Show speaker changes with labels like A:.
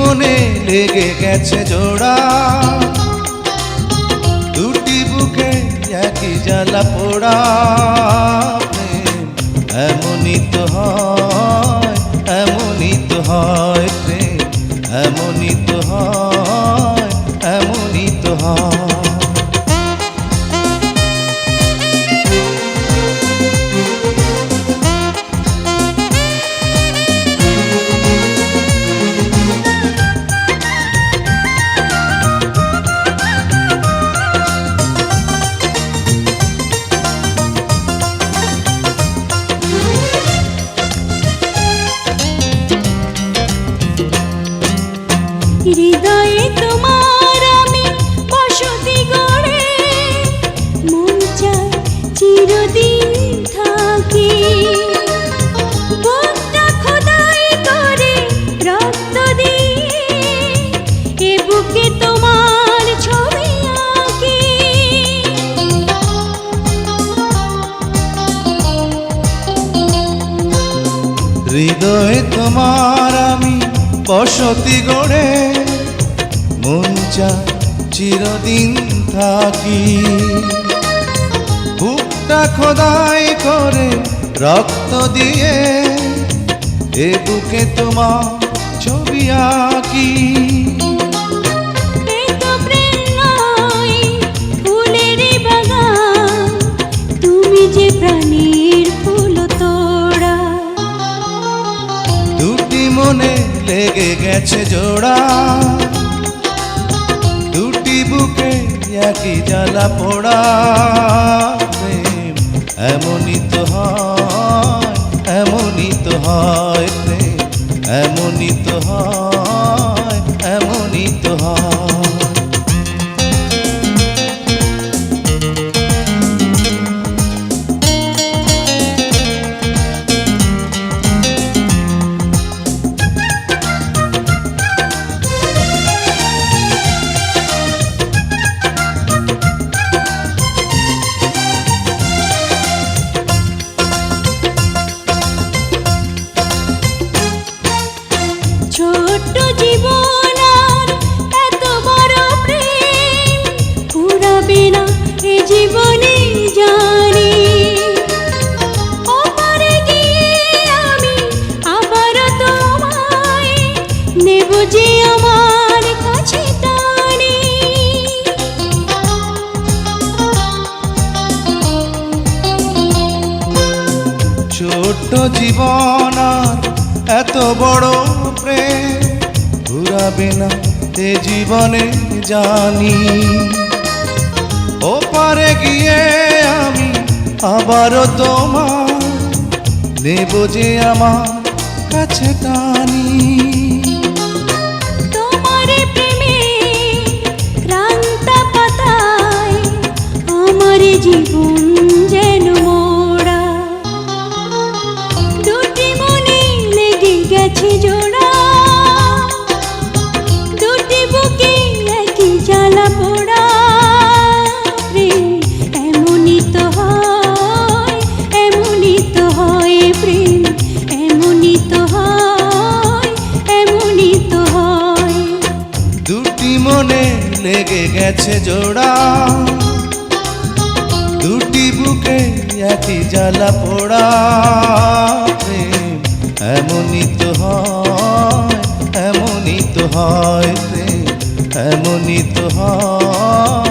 A: মনে লেগে গেছে জোড়া, দুটি বুকে একই জ্বালা পোড়া। প্রেম এমনই তো হয়, এমনই তো হয় প্রেম, এমনই তো হয়, এমনই তো হয়।
B: হৃদয়ে তোমার আমি বসতি গড়ে, মন চায় চিরদিন থাকি। বুকটা খোদাই করে রক্ত দিয়ে, এ বুকে তোমার ছবি আঁকি।
A: হৃদয়ে তোমার আমি বসতি গড়ে, মন চায় চিরদিন থাকি। বুকটা খোদাই করে রক্ত দিয়ে, এ বুকে তোমার ছবি আঁকি।
B: এ তো প্রেম নয়, ফুলের বাগান, তুমি যে প্রাণীর ফুল তোড়া।
A: দুটি মনে লেগে গেছে জোড়া, দুটি বুকে একই জ্বালা পোড়া। প্রেম এমনই তো হয়, এমনই তো হয় প্রেম, এমনই তো হয়, এমনই তো হয়।
B: ছোট্ট জীবন আর এত বড় প্রেম ফুরাবে না এ জীবনে জানি। ওপারে গিয়ে আমি আবার তোমায় নেব যে আমার কাছে টানি।
A: ছোট্ট জীবন আর এত বড় প্রেম ঘুরাবে না এ জীবনে জানি। ওপারে গিয়ে আমি আবারও তোমার নেব যে আমার কাছে টানি।
B: তোমার প্রেমে ক্রান্ত পাতায় আমার জীবন যেন মোড়া। দুটি মনে লেগে গেছে জোড়া, দুটি বুকে একই জ্বালা পোড়া। প্রেম এমনই তো হয়, এমনই তো হয় প্রেম, এমনই তো হয়, এমনই তো হয়।
A: দুটি মনে লেগে গেছে জোড়া, দুটি বুকে একই জ্বালা পোড়া। প্রেম এমনই তো হয়, এমনই তো হয় প্রেম, এমনই তো হয়।